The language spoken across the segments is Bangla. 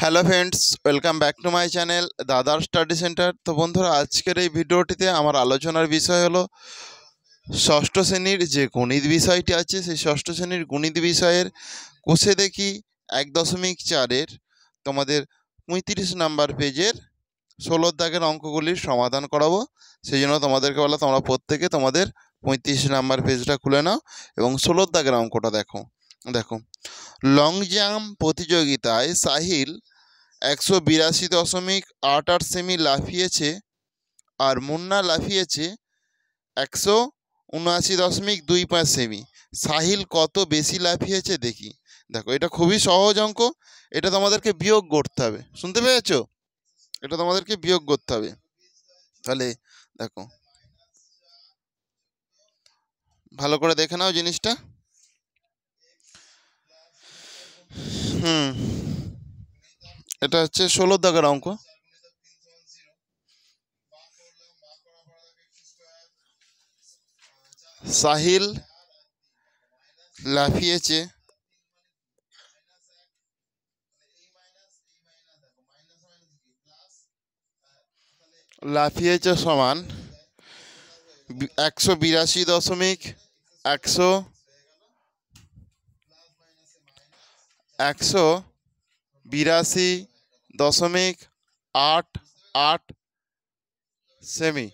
Hello friends, welcome back to my channel দাদার স্টাডি সেন্টার। তো বন্ধুরা, আজকের এই ভিডিওটিতে আমার আলোচনার বিষয় হলো ষষ্ঠ শ্রেণীর যে গণিত বিষয়টি আছে, সেই ষষ্ঠ শ্রেণীর গণিত বিষয়ের কোষে দেখি 1.4-এর তোমাদের 35 নাম্বার পেজের 16 দাগের অঙ্কগুলির সমাধান করাবো। সেই জন্য তোমাদেরকে বলা, তোমরা প্রত্যেকে তোমাদের 35 নাম্বার পেজটা খুলে নাও এবং 16 দাগের অঙ্কটা দেখো। দেখো, লং জাম্প প্রতিযোগিতায় সাহিল 182.88 সেমি লাফিয়েছে আর মুন্না লাফিয়েছে 179.25 সেমি। সাহিল কত বেশি লাফিয়েছে দেখি। দেখো, এটা খুবই সহজ অঙ্ক। এটা তোমাদেরকে বিয়োগ করতে হবে, শুনতে পেয়েছো? এটা তোমাদেরকে বিয়োগ করতে হবে। তাহলে দেখো, ভালো করে দেখে নাও জিনিসটা। এটা হচ্ছে 16 দাগের অঙ্ক। সাহিল লাফিয়েছে সমান 182.88 সেমি।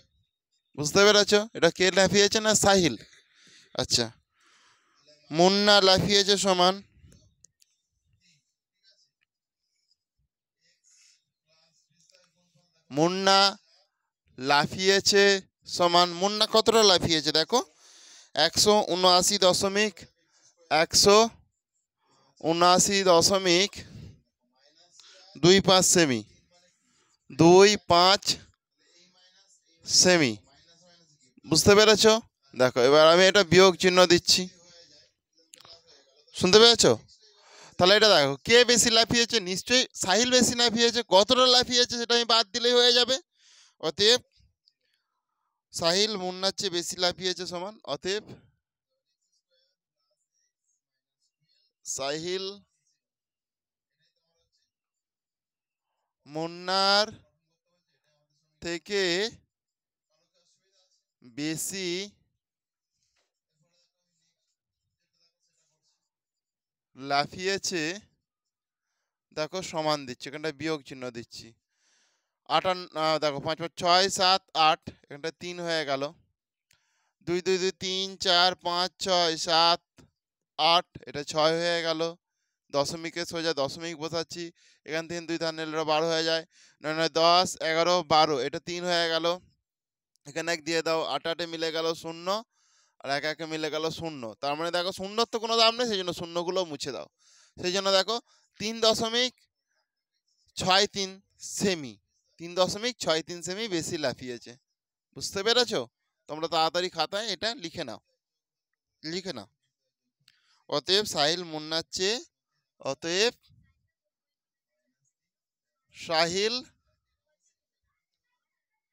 বুঝতে পেরেছো? এটা কে লাফিয়েছে? না সাহিল। আচ্ছা, মুন্না লাফিয়েছে সমান মুন্না মুন্না কতটা লাফিয়েছে দেখো, 179.25 সেমি, 25 সেমি। বুঝতে পেরেছো? দেখো, এবার আমি এটা বিয়োগ চিহ্ন দিচ্ছি। শুনতে পেয়েছো? তাহলে এটা দেখো, কে বেশি লাফিয়েছে? নিশ্চয়ই সাহিল বেশি লাফিয়েছে। কতটা লাফিয়েছে সেটা আমি বাদ দিলেই হয়ে যাবে। অতএব সাহিল মুন্নার চেয়ে বেশি লাফিয়েছে সমান, অতএব সাহিল মুন্নার থেকে বেশি লাফিয়েছে। দেখো, সমান দিচ্ছি, এখানটা বিয়োগ চিহ্ন দিচ্ছি। দেখো, 5 5 6 7 8, এখানটা 3 হয়ে গেল। 2 2 2 3 4 5 6 7 8, এটা 6 হয়ে গেল। দশমিকে সোজা দশমিক বসাচ্ছি, এখান থেকে 2 ধার নিলে 12 হয়ে যায়। 9 9 10 11 12, এটা 3 হয়ে গেল। এখানে 1 দিয়ে দাও, 8 8 মিলে গেল 0, আর 1 1 মিলে গেল 0। তার মানে দেখো, শূন্যর তো কোনো দাম নেই, সেই জন্য শূন্যগুলো মুছে দাও। সেই জন্য দেখো, 3.63 সেমি, 3.63 সেমি বেশি লাফিয়েছে। বুঝতে পেরেছো? তোমরা তাড়াতাড়ি খাতায় এটা লিখে নাও। অতএব সাহিল মুন্নার চেয়ে অতএব সাহিল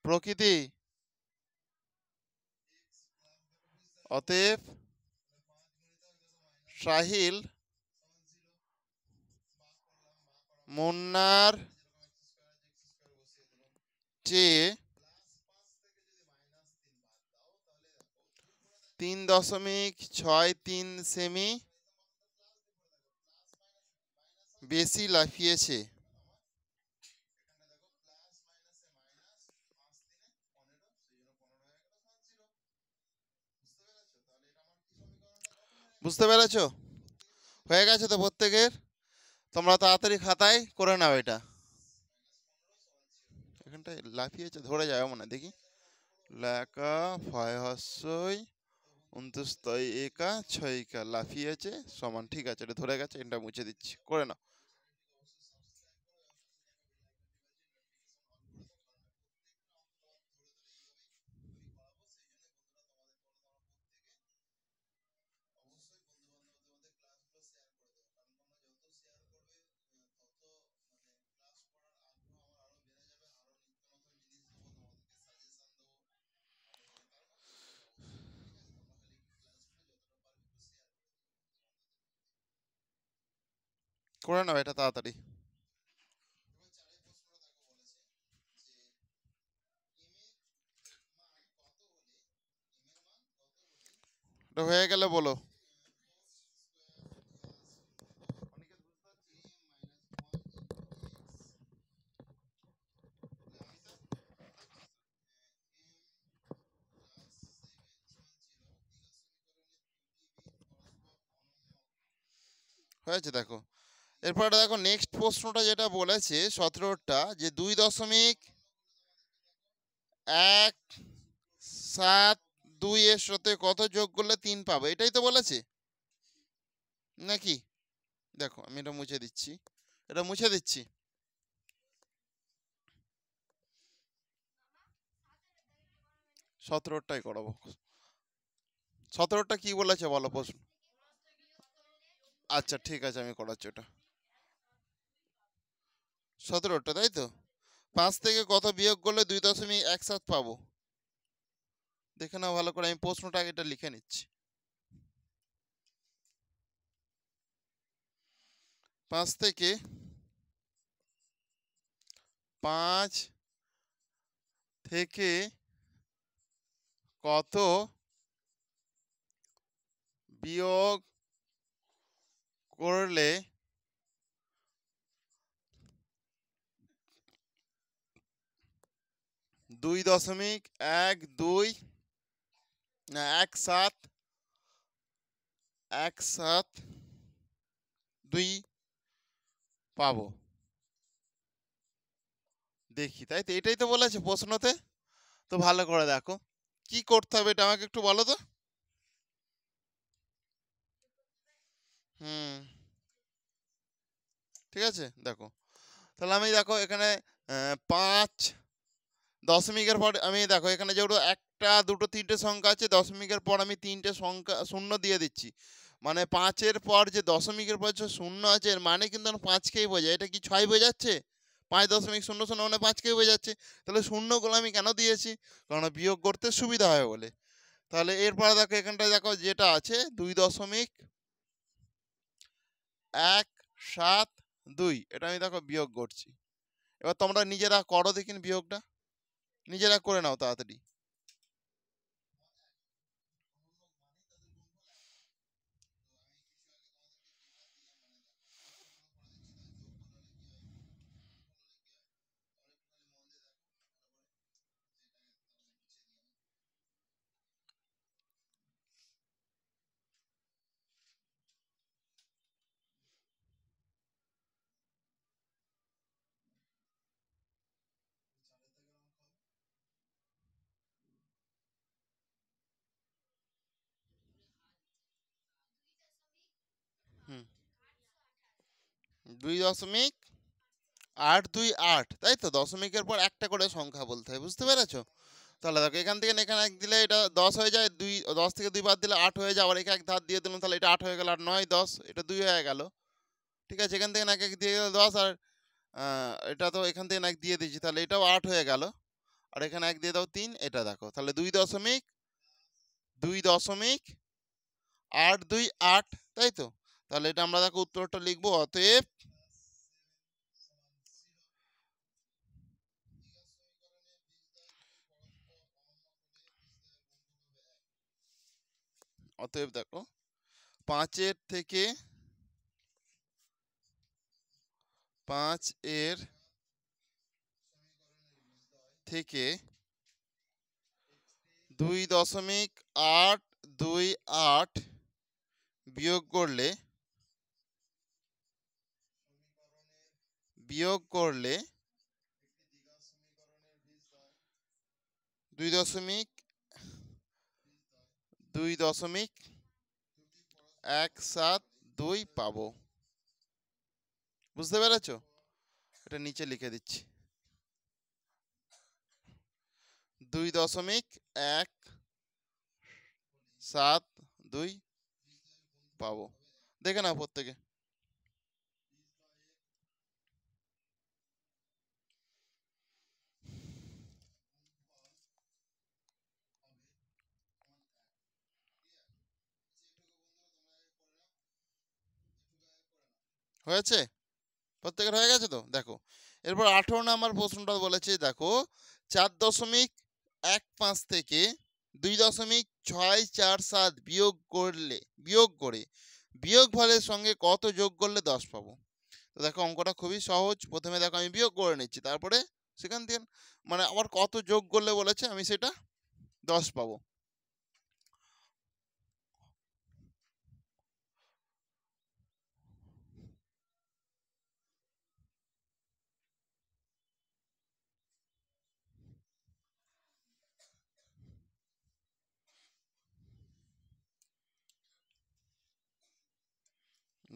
প্রকৃতি অতএব সাহিল মুন্নার চেয়ে 3.63 সেমি বেশি লাফিয়েছে। বুঝতে পেরেছো? হয়ে গেছে তো প্রত্যেকের? তোমরা তাড়াতাড়ি খাতায় করে নাও এটা। এখানটায় লাফিয়েছে ধরে যাবে মনে, দেখি। লেখা ফয় হস্যই 29 একা 6 লাফিয়েছে সমান। ঠিক আছে, এটা ধরে গেছে, এটা মুছে দিচ্ছি, করে নাও। করে নাও এটা তাড়াতাড়ি। এটা হয়ে গেলে বলো। হয়েছে দেখো। এরপর দেখো নেক্সট প্রশ্নটা যেটা বলেছে 17টা, যে 2.172 এর সাথে কত যোগ করলে 3 পাবো, এটাই তো বলেছে নাকি? দেখো আমি এটা মুছে দিচ্ছি, এটা মুছে দিচ্ছি। 17টাই করাবো। 17টা কি বলেছে বলো প্রশ্ন। আচ্ছা ঠিক আছে, আমি করাচ্ছি ওটা। 17টা তাই তো। 5 থেকে কত বিয়োগ করলে 2.17 পাবো? দেখে নাও ভালো করে, আমি প্রশ্নটা আগে এটা লিখে নিচ্ছি। 5 থেকে 5 থেকে কত বিয়োগ করলে 2.12 না 1.7 পাবো? দেখি, তাই তো, এটাই তো বলেছে প্রশ্নতে। তো ভালো করে দেখো কি করতে হবে, এটা আমাকে একটু বলো তো। হুম, ঠিক আছে দেখো। তাহলে আমি দেখো এখানে 5 দশমিকের পর আমি দেখো এখানে যেহেতু একটা দুটো তিনটে সংখ্যা আছে, দশমিকের পর আমি তিনটে সংখ্যা শূন্য দিয়ে দিচ্ছি। মানে 5-এর পর যে দশমিকের পর যে শূন্য আছে, এর মানে কিন্তু 5কেই বোঝায়। এটা কি 6 বোঝাচ্ছে? 5.00 মানে 5কেই বোঝাচ্ছে। তাহলে শূন্যগুলো আমি কেন দিয়েছি? কারণ বিয়োগ করতে সুবিধা হয় বলে। তাহলে এরপরে দেখো এখানটায় দেখো যেটা আছে 2.172, এটা আমি দেখো বিয়োগ করছি। এবার তোমরা নিজেরা করো দেখিন বিয়োগটা, নিজেরা করে নাও তাড়াতাড়ি। হুম, 2.828, তাই তো। দশমিকের পর একটা করে সংখ্যা বলতে হয়, বুঝতে পেরেছো? তাহলে দেখো এখান থেকে এখানে এক দিলে এটা 10 হয়ে যায়, 10 থেকে 2 বাদ দিলে 8 হয়ে যায়, আবার একে এক ধার দিয়ে দিলাম, তাহলে এটা 8 হয়ে গেল, আর 9 10, এটা 2 হয়ে গেল। ঠিক আছে, এখান থেকে এক এক দিয়ে গেল 10, আর এটা তো এখান থেকে এক দিয়ে দিয়েছি, তাহলে এটাও 8 হয়ে গেল, আর এখানে এক দিয়ে দাও 3, এটা দেখো তাহলে 2.828, তাই তো। তাহলে এটা আমরা দেখো উত্তরটা লিখবো, অতএব দেখো 5 থেকে 5 এর থেকে 2.828 বিয়োগ করলে বিয়োগ করলে 2.172 পাবো। বুঝতে পেরেছো? এটা নিচে লিখে দিচ্ছি, 2.172 পাবো। দেখে নাও প্রত্যেকে। হয়েছে? প্রত্যেকের হয়ে গেছে তো দেখো। এরপর 18 নাম্বার প্রশ্নটা বলেছে দেখো, 4.15 থেকে 2.647 বিয়োগ করে বিয়োগ ফলের সঙ্গে কত যোগ করলে 10 পাবো। তো দেখো অঙ্কটা খুবই সহজ। প্রথমে দেখো আমি বিয়োগ করে নিচ্ছি, তারপরে সেখান থেকে মানে আবার কত যোগ করলে বলেছে আমি সেটা 10 পাবো।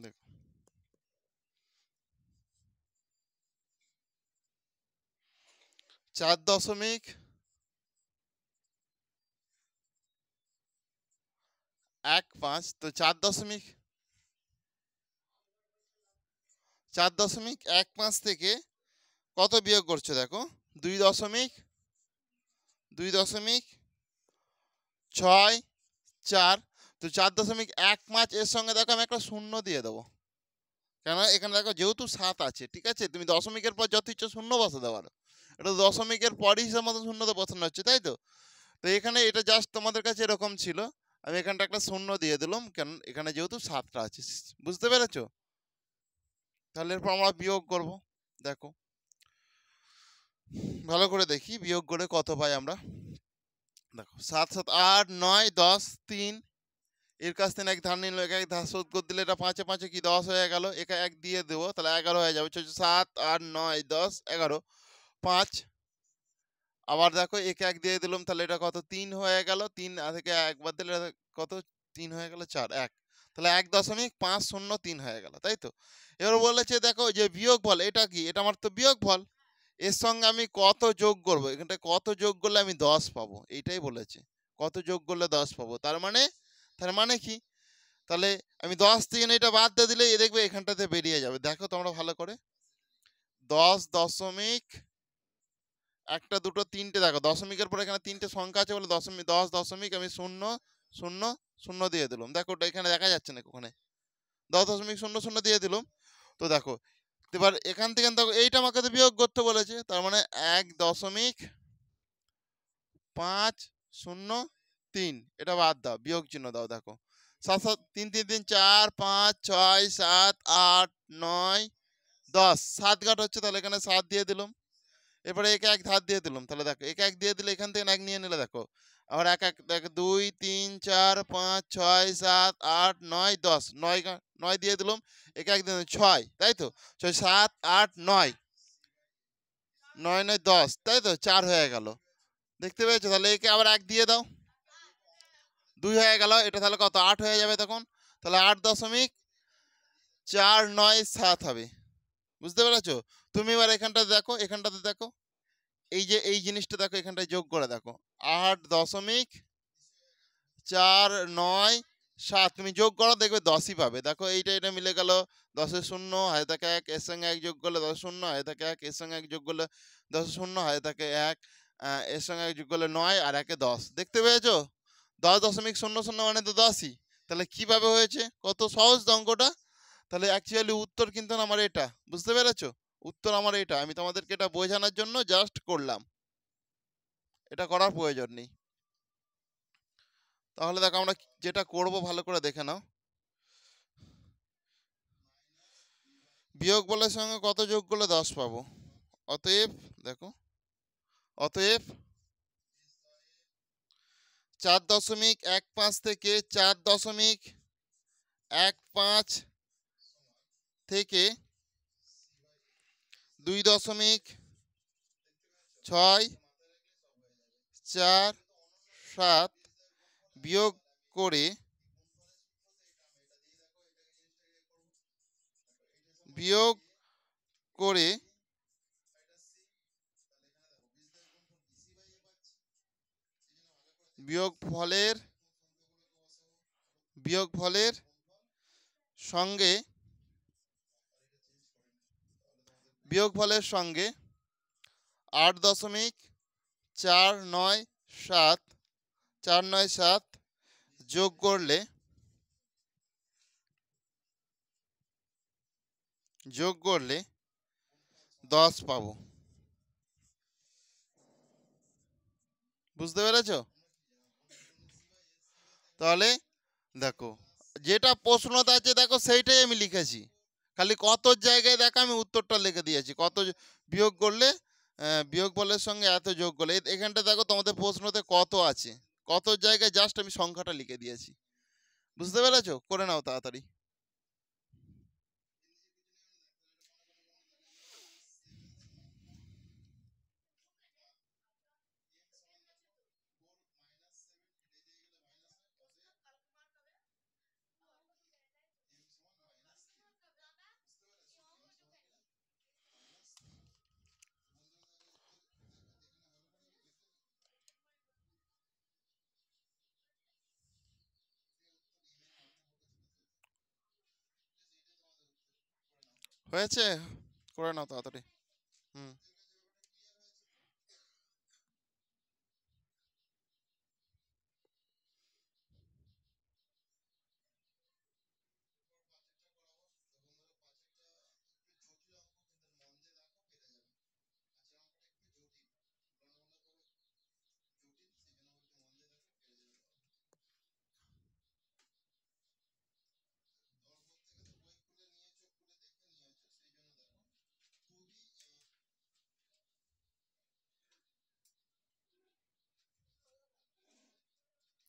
দেখো 4.15 তো 4.15 থেকে কত বিয়োগ করছো দেখো 2.64। তো 4.15 এর সঙ্গে দেখো আমি একটা শূন্য দিয়ে দেবো, কেন এখানে দেখো যেহেতু 7 আছে, ঠিক আছে, তুমি দশমিকের পর যত ইচ্ছা শূন্য বসাতে পারো, এটা দশমিকের পরই হিসাব মতো শূন্যতে বসানো হচ্ছে, তাই তো। তো এখানে এটা জাস্ট তোমাদের কাছে এরকম ছিল, আমি এখানটা একটা শূন্য দিয়ে দিলাম, কেন এখানে যেহেতু 7টা আছে, বুঝতে পেরেছো। তাহলে এরপর আমরা বিয়োগ করব। দেখো ভালো করে দেখি বিয়োগ করে কত পাই আমরা। দেখো 7 7 8 9 10 3, এর কাছ থেকে এক ধার নিল, এক ধার শোধ করে দিলে এটা 5 5 কি 10 হয়ে গেল, একে এক দিয়ে দেবো, তাহলে 11 হয়ে যাবে। 7 8 9 10 11 5। আবার দেখো একে এক দিয়ে দিলাম, তাহলে এটা কত 3 হয়ে গেল, 3 থেকে একবার দিলে কত 3 হয়ে গেল 4 1, তাহলে 1.503 হয়ে গেল, তাই তো। এবার বলেছে দেখো যে বিয়োগ ফল, এটা কি, এটা আমার তো বিয়োগ ফল, এর সঙ্গে আমি কত যোগ করব, এখানটা কত যোগ করলে আমি 10 পাবো, এইটাই বলেছে, কত যোগ করলে 10 পাবো। তার মানে কি, তাহলে আমি 10 থেকে এটা বাদ দিয়ে দিলে এ দেখবে এখানটাতে বেরিয়ে যাবে। দেখো তোমরা ভালো করে 10 দশমিক একটা দুটো তিনটে, দেখো দশমিকের পরে এখানে তিনটে সংখ্যা আছে বলে 10 দশমিক আমি 0 0 0 দিয়ে দিলাম। দেখো ওটা এখানে দেখা যাচ্ছে না, ওখানে 10.00 দিয়ে দিলাম। তো দেখো এবার এখান থেকে দেখো এইটা আমাকে তো বিয়োগ করতে বলেছে, তার মানে 1.503 এটা বাদ দাও, বিয়োগ চিহ্ন দাও। দেখো 7 7 3 3 3 4 5 6 7 8 9 10, 7 ঘাট হচ্ছে, তাহলে এখানে 7 দিয়ে দিলাম। এরপরে একে এক ধার দিয়ে দিলাম, তাহলে দেখো একে এক দিয়ে দিলে এখান থেকে এক নিয়ে নিলে দেখো আবার এক এক দেখো 2 3 4 5 6 7 8 9 10, 9 দিয়ে দিলাম, একে এক দিয়ে 6, তাই তো। 6 7 8 9 9 9 10, তাই তো, 4 হয়ে গেল, দেখতে পেয়েছো। তাহলে একে আবার এক দিয়ে দাও, 2 হয়ে গেল, এটা তাহলে কত 8 হয়ে যাবে তখন, তাহলে 8.497 হবে, বুঝতে পেরেছো। তুমি এবার এখানটাতে দেখো এই যে এই জিনিসটা দেখো এখানটায় যোগ করে দেখো 8.497 তুমি যোগ করো দেখবে 10ই পাবে। দেখো এটা মিলে গেল, 10 শূন্য হাতে থাকে 1, এর সঙ্গে 1 যোগ করলে 10 শূন্য হাতে থাকে 1, এর সঙ্গে 1 যোগ করলে 10 শূন্য হাতে থাকে 1, এর সঙ্গে 1 যোগ করলে 9 আর 1 10, দেখতে পেয়েছো 10.00 মানে তো 10ই। তাহলে কিভাবে হয়েছে, কত সহজ অঙ্কটা। তাহলে অ্যাকচুয়ালি উত্তর কিন্তু আমার এটা, বুঝতে পেরেছো, উত্তর আমার এটা, আমি তোমাদেরকে এটা বোঝানোর জন্য জাস্ট করলাম, এটা করার প্রয়োজন নেই। তাহলে দেখো আমরা যেটা করব ভালো করে দেখে নাও। বিয়োগ বলের সঙ্গে কত যোগ করলে 10 পাবো, অতএব দেখো, অতএব 4.15 থেকে 4.15 থেকে 2.647 বিয়োগ করে বিয়োগ করে বিয়োগফলের সঙ্গে 8.497 যোগ করলে 10 পাবো, বুঝতে পেরেছো। তাহলে দেখো যেটা প্রশ্নতে আছে দেখো সেইটাই আমি লিখেছি, খালি কত জায়গায় দেখো আমি উত্তরটা লিখে দিয়েছি, কত বিয়োগ করলে বিয়োগ বলের সঙ্গে এত যোগ করলে এখানটা দেখো তোমাদের প্রশ্নতে কত আছে, কত জায়গায় জাস্ট আমি সংখ্যাটা লিখে দিয়েছি। বুঝতে পেরেছো? করে নাও তাড়াতাড়ি। হয়েছে? করে নাও তাড়াতাড়ি। হুম।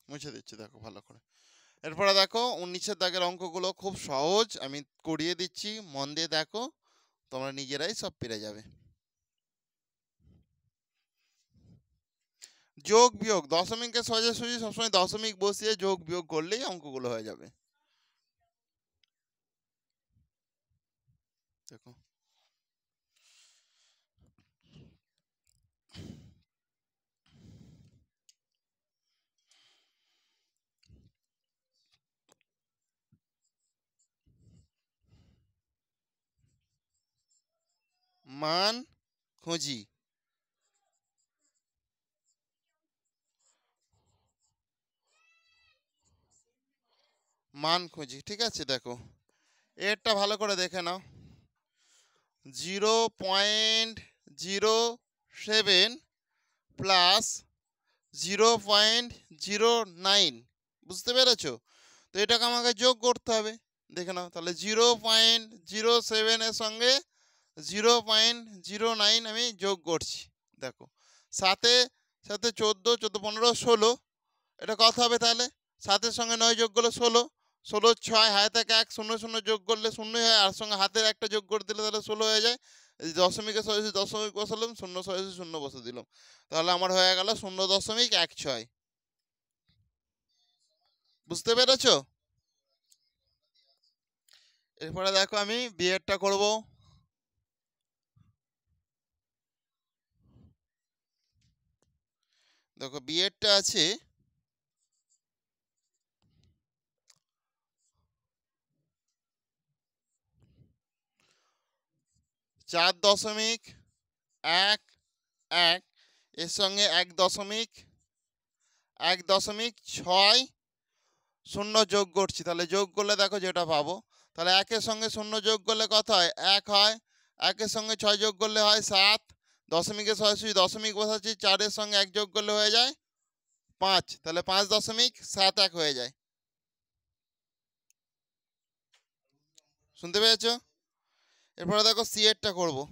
মুছে দিচ্ছি দেখো ভালো করে। এরপরে দেখো 19-এর দাগের অঙ্কগুলো খুব সহজ, আমি করিয়ে দিচ্ছি, মন দিয়ে দেখো, তোমরা নিজেরাই সব পেরে যাবে। যোগ বিয়োগ দশমিকের সোজাসুজি সবসময় দশমিক বসিয়ে যোগ বিয়োগ করলেই অঙ্কগুলো হয়ে যাবে। দেখো মান খুঁজি, মান খুঁজি, ঠিক আছে। দেখো এরটা ভালো করে দেখে নাও, 0.07 প্লাস 0.09, বুঝতে পেরেছো? তো এটাকে আমাকে যোগ করতে হবে। দেখে নাও তাহলে 0.07 এর সঙ্গে 0.09 আমি যোগ করছি। দেখো সাথে সাথে 14, 14, 15, 16, এটা কত হবে তাহলে? 7-এর সঙ্গে 9 যোগ করলে 16, 16, 6, হাতে থেকে 1, 0, 0 যোগ করলে 0 হয়, আর সঙ্গে হাতের একটা যোগ করে দিলে তাহলে 16 হয়ে যায়। এই দশমিকের সরাসরি দশমিক বসালাম, 0 সরাসরি 0 বসে দিলাম, তাহলে আমার হয়ে গেল 0.16। বুঝতে পেরেছো? এরপরে দেখো আমি বিয়েরটা করব। দেখো বিয়েরটা আছে 4.11, এর সঙ্গে 1.60 যোগ করছি, তাহলে যোগ করলে দেখো যেটা পাবো, তাহলে 1-এর সঙ্গে 0 যোগ করলে কত হয়? 1 হয়। 1-এর সঙ্গে 6 যোগ করলে হয় 7, দশমিকের সরাসরি দশমিক বসাচ্ছি, 4-এর সঙ্গে 1 যোগ করলে হয়ে যায় 5, তাহলে 5.71 হয়ে যায়। শুনতে পেয়েছো? এরপরে দেখো সি এরটা করবো।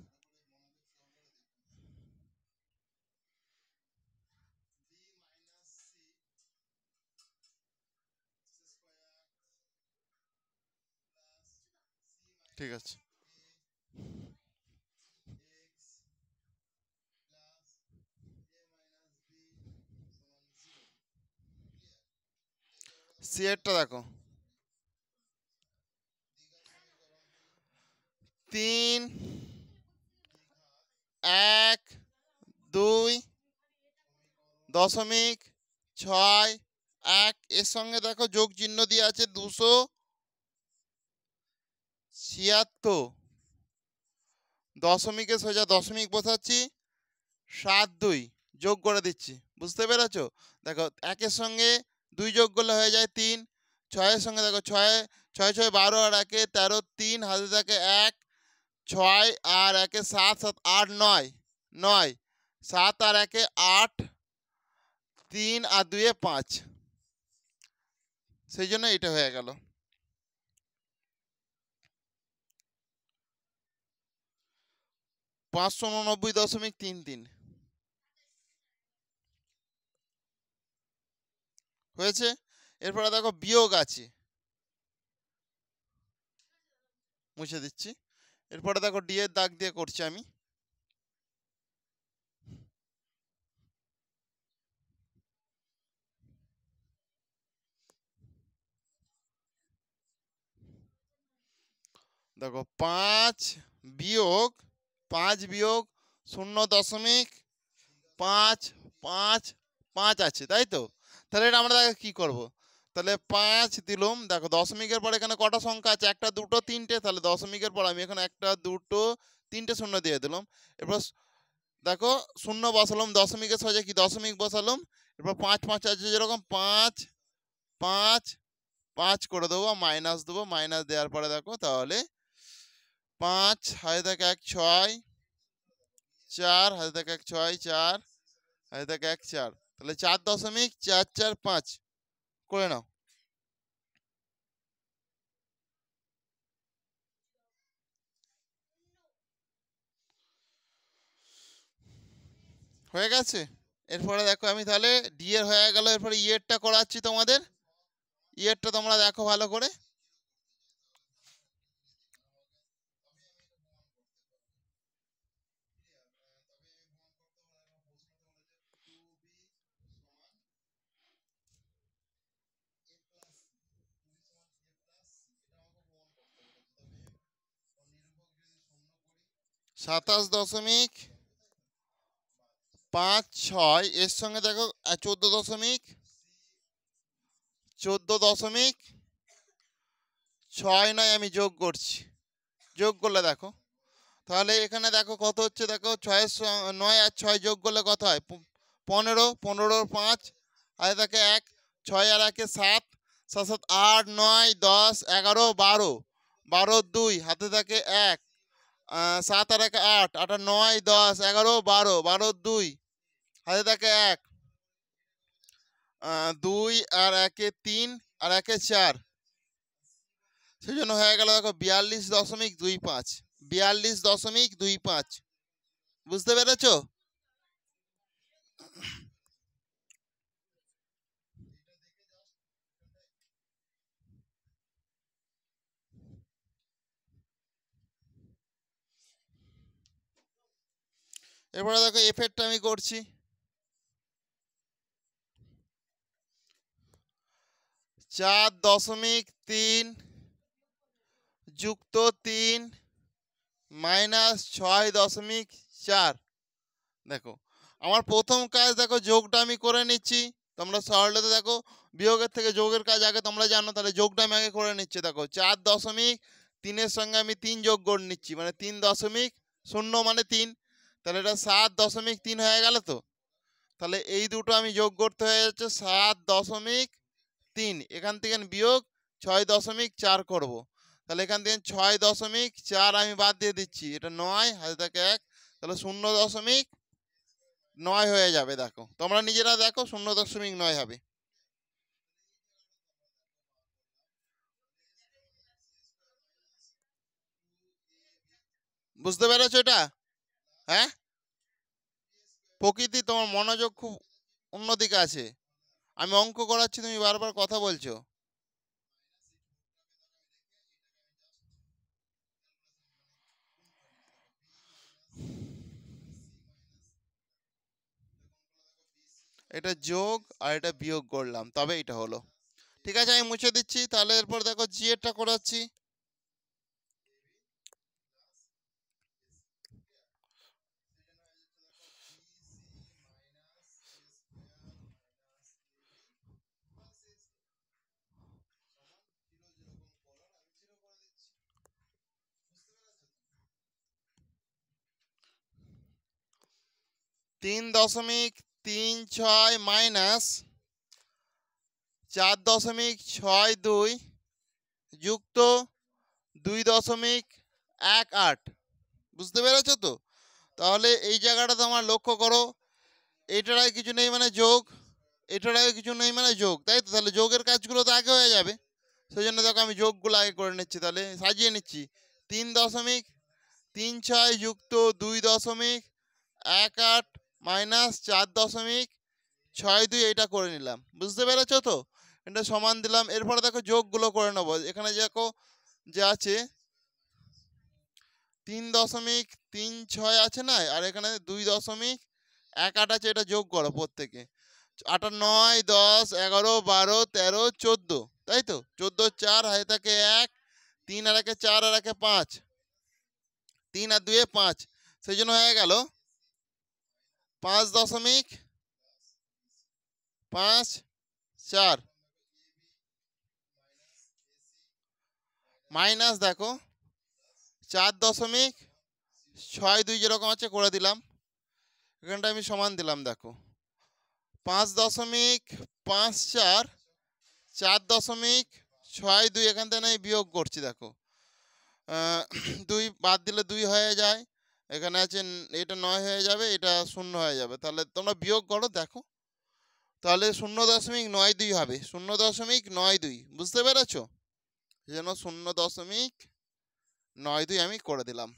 ঠিক আছে, সি এরটা দেখো 3, 1, 2, 0.61, এর সঙ্গে দেখো যোগ চিহ্ন দিয়ে আছে 276, দশমিকে সোজা দশমিক বসাচ্ছি, 7, 2 যোগ করে দিচ্ছি। বুঝতে পেরেছো? দেখো 1-এর সঙ্গে 2 যোগ করলে হয়ে যায় 3, 6-এর সঙ্গে দেখো 6, 6, 6, 12, আর 1-এ 13, 3 হাতে থাকে 1, 6 আর 1-এ 7, 7, 8, 9, 9, 7 আর 1-এ 8, 3 আর 2-এ 5, সেই জন্য এটা হয়ে গেল। 589.33 হয়েছে। এরপরে দেখো বিয়োগ আছে, মুছে দিচ্ছি। এরপরে দেখো ডি এর দাগ দিয়ে করছি আমি। দেখো 5 বিয়োগ 0.555 আছে, তাই তো? তাহলে এটা আমরা দেখো কি করব। তাহলে 5 দিলাম, দেখো দশমিকের পর এখানে কটা সংখ্যা আছে, একটা দুটো তিনটে, তাহলে দশমিকের পর আমি এখানে একটা দুটো তিনটে শূন্য দিয়ে দিলাম। এরপর দেখো শূন্য বসালাম, দশমিকের সোজা কি দশমিক বসালাম। এরপর 5 5 আছে যেরকম 5 5 5 করে দেবো, মাইনাস দেবো। মাইনাস দেওয়ার পরে দেখো তাহলে 5 হাতে থাকে 1 6 4 হাতে থাকে 1 6 4 হাতে থাকে 1 4, তাহলে 4.445 করে নাও। হয়ে গেছে। এরপরে দেখো আমি তাহলে ডি এর হয়ে গেল। এরপরে ইয়েরটা করাচ্ছি তোমাদের। ইয়েরটা তোমরা দেখো ভালো করে। সাতাশ দশমিক 56 এর সঙ্গে দেখো 14.6 আমি যোগ করছি। যোগ করলে দেখো তাহলে এখানে দেখো কত হচ্ছে, দেখো 9 আর 6 যোগ করলে কত হয়, 15, 15 5 আর থাকে 1, 6 আর 1 7, 7 7 8 9 10 11 12, 12 2 হাতে থাকে 1, 7 আর 1 8, 8 আর 9 10 11 12, 12 2 হাতে থাকে 1, 2 আর 1 3 আর 1 4, সেই জন্য হয়ে গেল দেখো 42.25, 42.25। বুঝতে পেরেছো? এরপরে দেখো এফেক্টটা আমি করছি। 4.3 যুক্ত 3 মাইনাস 6.4। দেখো আমার প্রথম কাজ, দেখো যোগটা আমি করে নিচ্ছি। তোমরা সরলতে দেখো বিয়োগের থেকে যোগের কাজ আগে তোমরা জানো, তাহলে যোগটা আমি আগে করে নিচ্ছি। দেখো 4.3 সঙ্গে আমি 3 যোগ করে নিচ্ছি, মানে 3.0 মানে 3, তাহলে এটা 7.3 হয়ে গেল তো। তাহলে এই দুটো আমি যোগ করতে হয়ে যাচ্ছে 7.3, এখান থেকে বিয়োগ 6.4 করব। তাহলে এখান থেকে 6.4 আমি বাদ দিয়ে দিচ্ছি, এটা 9 হাতে থাকে 1, তাহলে 0.9 হয়ে যাবে। দেখো তোমরা নিজেরা দেখো 0.9 হবে। বুঝতে পেরেছো এটা? হ্যাঁ, প্রকৃতি তোমার মনোযোগ খুব অন্যদিকে আছে। আমি অঙ্ক করাচ্ছি, তুমি বারবার কথা বলছো। এটা যোগ আর এটা বিয়োগ করলাম, তবে এটা হলো। ঠিক আছে, আমি মুছে দিচ্ছি। তাহলে এরপর দেখো জি এরটা করাচ্ছি। তিন দশমিক 3 6 মাইনাস 4.62 যুক্ত 2.18। বুঝতে পেরেছো তো? তাহলে এই জায়গাটা তোমার লক্ষ্য করো, এইটারাই কিছু নেই মানে যোগ, এটার আগে কিছু নেই মানে যোগ, তাই তো? তাহলে যোগের কাজগুলো তো আগে হয়ে যাবে, সেই জন্য দেখো আমি যোগগুলো আগে করে নিচ্ছি, তাহলে সাজিয়ে নিচ্ছি। 3.36 যুক্ত 2.18 মাইনাস 4.62 এইটা করে নিলাম, বুঝতে পেরেছো তো? এটা সমান দিলাম। এরপরে দেখো যোগগুলো করে নেবো। এখানে দেখো যে আছে 3.36 আছে না, আর এখানে 2.18 আছে, এটা যোগ করো প্রত্যেকে। 8 আর 9 10 11 12 13 14, তাই তো? 14 4 হাতে থাকে 1, 3 আর 1 4 আর 1 5, 3 আর 2 5, সেই জন্য হয়ে গেল 5.54 মাইনাস দেখো 4.62 যেরকম আছে করে দিলাম। এখানটা আমি সমান দিলাম, দেখো 5.54 4.62 এখান থেকে আমি বিয়োগ করছি, দেখো 2 বাদ দিলে 2 হয়ে যায়, এখানে আছে এটা 9 হয়ে যাবে, এটা 0 হয়ে যাবে। তাহলে তোমরা বিয়োগ করো, দেখো তাহলে 0.92 হবে, 0.92, বুঝতে পেরেছো? এই জন্য 0.92 আমি করে দিলাম।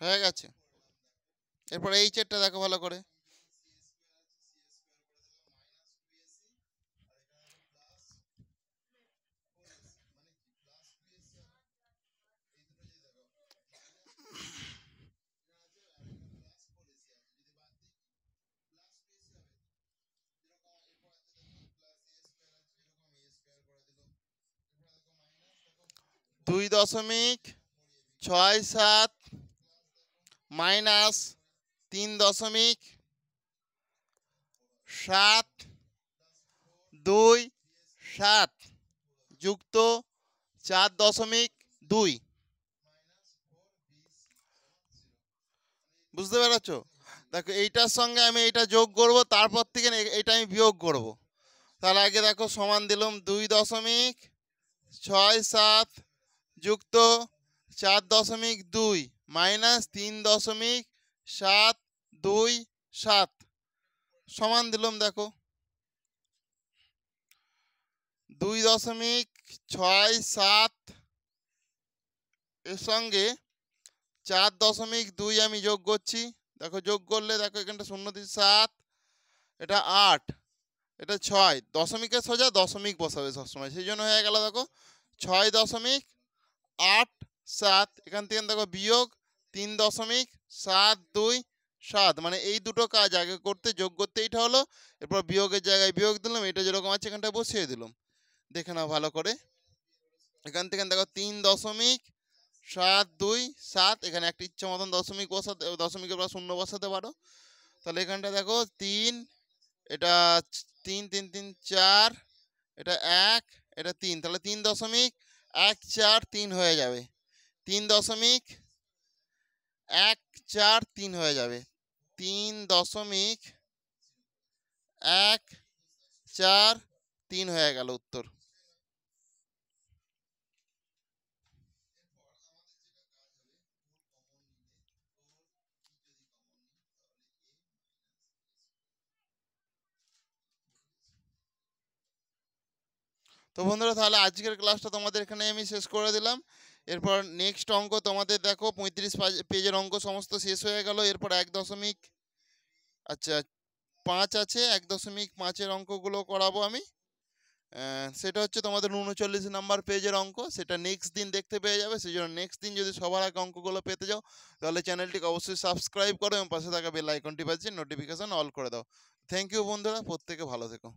হয়ে গেছে। এরপরে এই চেটটা দেখো ভালো করে। দুই দশমিক 6.7 মাইনাস 3.727 যুক্ত 4.2, বুঝতে পেরেছো? দেখো এইটার সঙ্গে আমি এইটা যোগ করব, তারপর থেকে এইটা আমি বিয়োগ করব। তাহলে আগে দেখো সমান দিলাম 2.67 যুক্ত 4.2 মাইনাস 3.727 সমান দিলাম, দেখো 2.67 এর সঙ্গে 4.2 আমি যোগ করছি। দেখো যোগ করলে দেখো এখানটা 0.7, এটা 8, এটা 6, দশমিকের সোজা দশমিক বসাবে সবসময়, সেই জন্য হয়ে গেল দেখো 6.87। এখান থেকে দেখো বিয়োগ 3.727, মানে এই দুটো কাজ আগে করতে, যোগ করতে এইটা হলো, এরপর বিয়োগের জায়গায় বিয়োগ দিলাম, এটা যেরকম আছে এখানটা বসিয়ে দিলাম। দেখে নাও ভালো করে। এখান থেকে দেখো 3.727, এখানে একটা ইচ্ছা মতন দশমিক বসাতে, দশমিকের পর 0 বসাতে পারো। তাহলে এখানটা দেখো 3, এটা 3 3 3 4, এটা 1, এটা 3, তাহলে 3.143 হয়ে যাবে, 3.143 হয়ে যাবে, 3.143 হয়ে গেল উত্তর। তো বন্ধুরা, তাহলে আজকের ক্লাসটা তোমাদের এখানে আমি শেষ করে দিলাম। এরপর নেক্সট অঙ্ক তোমাদের দেখো 35 পেজের অঙ্ক সমস্ত শেষ হয়ে গেল। এরপর 1.5 আছে, 1.5 অঙ্কগুলো করাবো আমি। সেটা হচ্ছে তোমাদের 39 নাম্বার পেজের অঙ্ক, সেটা নেক্সট দিন দেখতে পেয়ে যাবে। সেই জন্য নেক্সট দিন যদি সবার আগে অঙ্কগুলো পেতে যাও, তাহলে চ্যানেলটিকে অবশ্যই সাবস্ক্রাইব করো এবং পাশে থাকা বেল আইকনটি বাজিয়ে নোটিফিকেশন অল করে দাও। থ্যাংক ইউ বন্ধুরা, প্রত্যেকে ভালো থেকো।